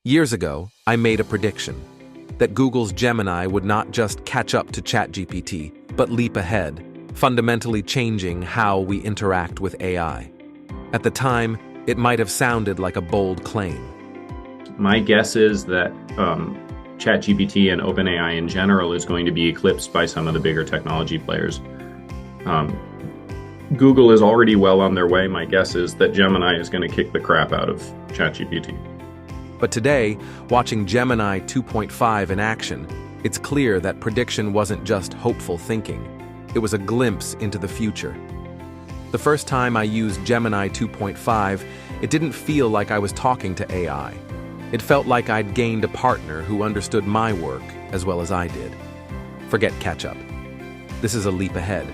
Years ago, I made a prediction that Google's Gemini would not just catch up to ChatGPT, but leap ahead, fundamentally changing how we interact with AI. At the time, it might have sounded like a bold claim. My guess is that ChatGPT and OpenAI in general is going to be eclipsed by some of the bigger technology players. Google is already well on their way. My guess is that Gemini is going to kick the crap out of ChatGPT. But today, watching Gemini 2.5 in action, it's clear that prediction wasn't just hopeful thinking. It was a glimpse into the future. The first time I used Gemini 2.5, it didn't feel like I was talking to AI. It felt like I'd gained a partner who understood my work as well as I did. Forget catch-up. This is a leap ahead.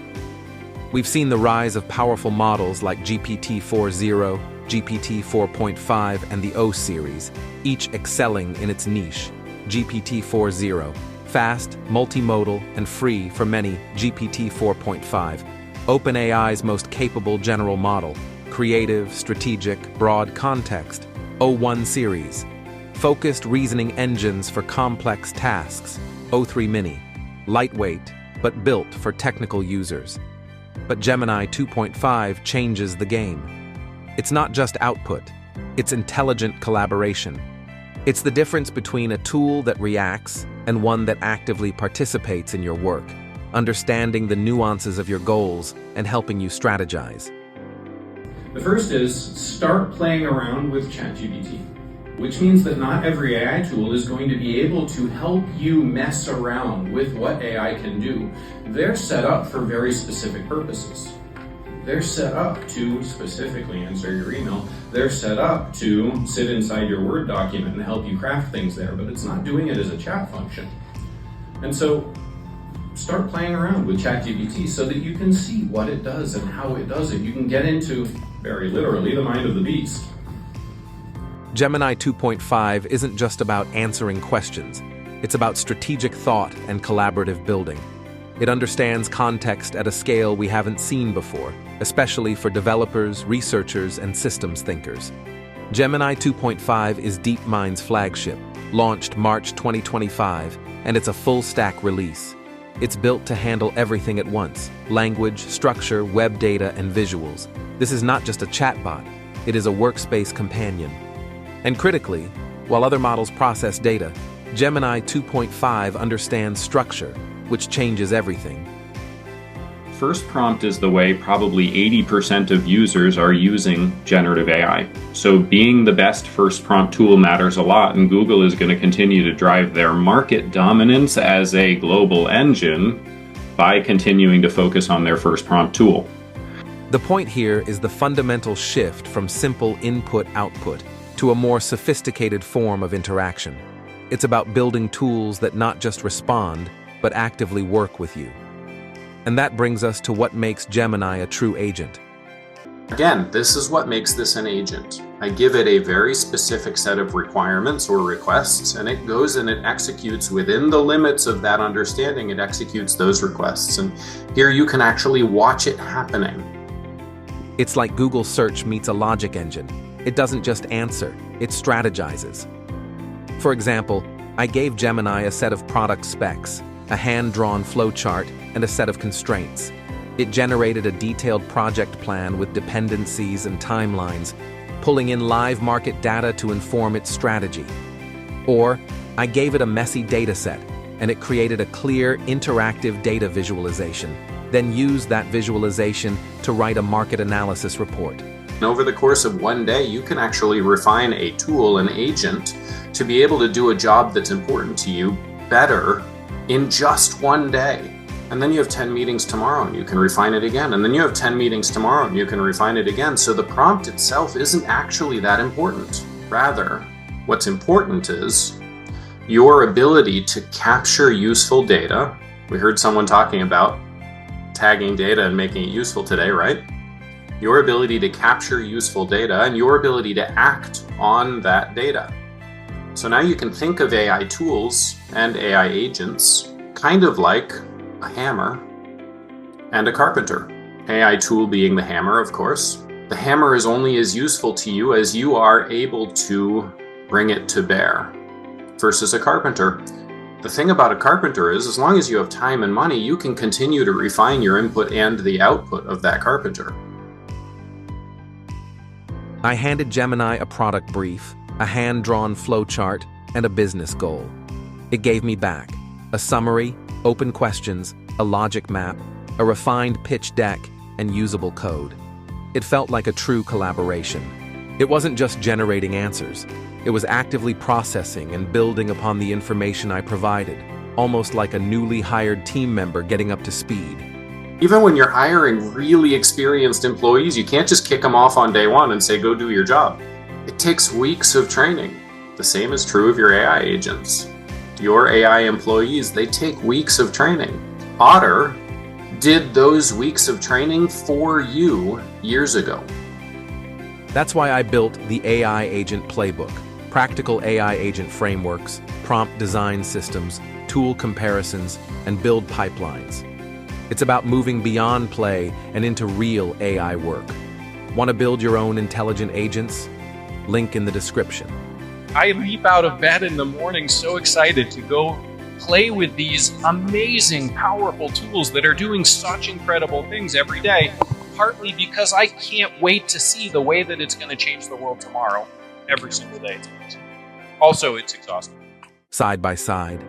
We've seen the rise of powerful models like GPT-4.0, GPT 4.5, and the O series, each excelling in its niche. GPT 4.0, fast, multimodal, and free for many. GPT 4.5, OpenAI's most capable general model, creative, strategic, broad context. O1 series, focused reasoning engines for complex tasks. O3 mini, lightweight, but built for technical users. But Gemini 2.5 changes the game. It's not just output, it's intelligent collaboration. It's the difference between a tool that reacts and one that actively participates in your work, understanding the nuances of your goals and helping you strategize. The first is start playing around with ChatGPT, which means that not every AI tool is going to be able to help you mess around with what AI can do. They're set up for very specific purposes. They're set up to specifically answer your email. They're set up to sit inside your Word document and help you craft things there, but it's not doing it as a chat function. And so start playing around with ChatGPT so that you can see what it does and how it does it. You can get into, very literally, the mind of the beast. Gemini 2.5 isn't just about answering questions. It's about strategic thought and collaborative building. It understands context at a scale we haven't seen before, especially for developers, researchers, and systems thinkers. Gemini 2.5 is DeepMind's flagship, launched March 2025, and it's a full-stack release. It's built to handle everything at once: language, structure, web data, and visuals. This is not just a chatbot, it is a workspace companion. And critically, while other models process data, Gemini 2.5 understands structure, which changes everything. First prompt is the way probably 80% of users are using generative AI. So being the best first prompt tool matters a lot, and Google is going to continue to drive their market dominance as a global engine by continuing to focus on their first prompt tool. The point here is the fundamental shift from simple input-output to a more sophisticated form of interaction. It's about building tools that not just respond, but actively work with you. And that brings us to what makes Gemini a true agent. Again, this is what makes this an agent. I give it a very specific set of requirements or requests, and it goes and it executes within the limits of that understanding. It executes those requests. And here you can actually watch it happening. It's like Google Search meets a logic engine. It doesn't just answer, it strategizes. For example, I gave Gemini a set of product specs, a hand-drawn flowchart, and a set of constraints. It generated a detailed project plan with dependencies and timelines, pulling in live market data to inform its strategy. Or, I gave it a messy data set, and it created a clear, interactive data visualization, then used that visualization to write a market analysis report. And over the course of one day, you can actually refine a tool, an agent, to be able to do a job that's important to you better in just one day. And then you have 10 meetings tomorrow and you can refine it again. And then you have 10 meetings tomorrow and you can refine it again. So the prompt itself isn't actually that important. Rather, what's important is your ability to capture useful data. We heard someone talking about tagging data and making it useful today, right? Your ability to capture useful data and your ability to act on that data. So now you can think of AI tools and AI agents kind of like a hammer and a carpenter. AI tool being the hammer, of course. The hammer is only as useful to you as you are able to bring it to bear. Versus a carpenter. The thing about a carpenter is, as long as you have time and money, you can continue to refine your input and the output of that carpenter. I handed Gemini a product brief, a hand-drawn flowchart, and a business goal. It gave me back a summary, open questions, a logic map, a refined pitch deck, and usable code. It felt like a true collaboration. It wasn't just generating answers. It was actively processing and building upon the information I provided, almost like a newly hired team member getting up to speed. Even when you're hiring really experienced employees, you can't just kick them off on day one and say, go do your job. It takes weeks of training. The same is true of your AI agents. Your AI employees, they take weeks of training. Otter did those weeks of training for you years ago. That's why I built the AI Agent Playbook, practical AI agent frameworks, prompt design systems, tool comparisons, and build pipelines. It's about moving beyond play and into real AI work. Want to build your own intelligent agents? Link in the description. I leap out of bed in the morning so excited to go play with these amazing, powerful tools that are doing such incredible things every day, partly because I can't wait to see the way that it's going to change the world tomorrow, every single day. Also, it's exhausting. Side by side,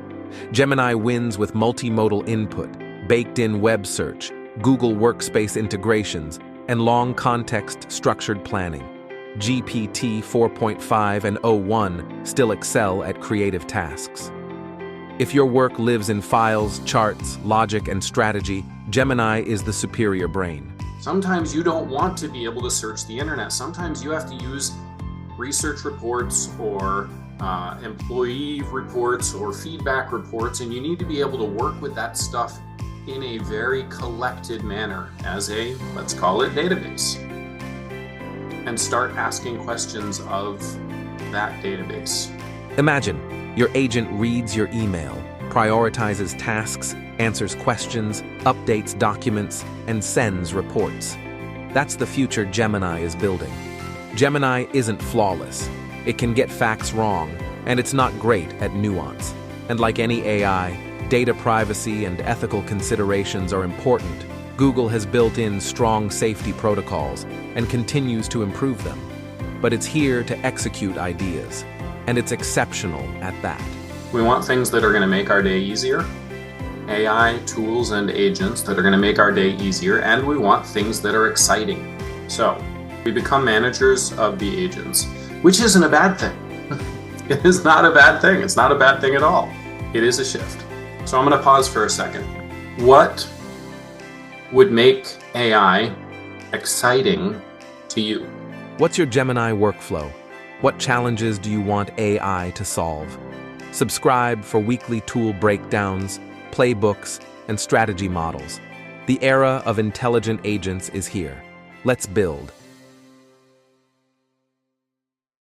Gemini wins with multimodal input, baked-in web search, Google Workspace integrations, and long context structured planning. GPT 4.5 and o1 still excel at creative tasks. If your work lives in files, charts, logic, and strategy, Gemini is the superior brain. Sometimes you don't want to be able to search the internet. Sometimes you have to use research reports or employee reports or feedback reports, and you need to be able to work with that stuff in a very collected manner as a, let's call it, database. And start asking questions of that database. Imagine your agent reads your email, prioritizes tasks, answers questions, updates documents, and sends reports. That's the future Gemini is building. Gemini isn't flawless. It can get facts wrong, and it's not great at nuance. And like any AI, data privacy and ethical considerations are important. Google has built in strong safety protocols and continues to improve them. But it's here to execute ideas, and it's exceptional at that. We want things that are going to make our day easier, AI tools and agents that are going to make our day easier, and we want things that are exciting. So we become managers of the agents, which isn't a bad thing. It is not a bad thing. It's not a bad thing at all. It is a shift. So I'm going to pause for a second. What would make AI exciting to you? What's your Gemini workflow? What challenges do you want AI to solve? Subscribe for weekly tool breakdowns, playbooks, and strategy models. The era of intelligent agents is here. Let's build.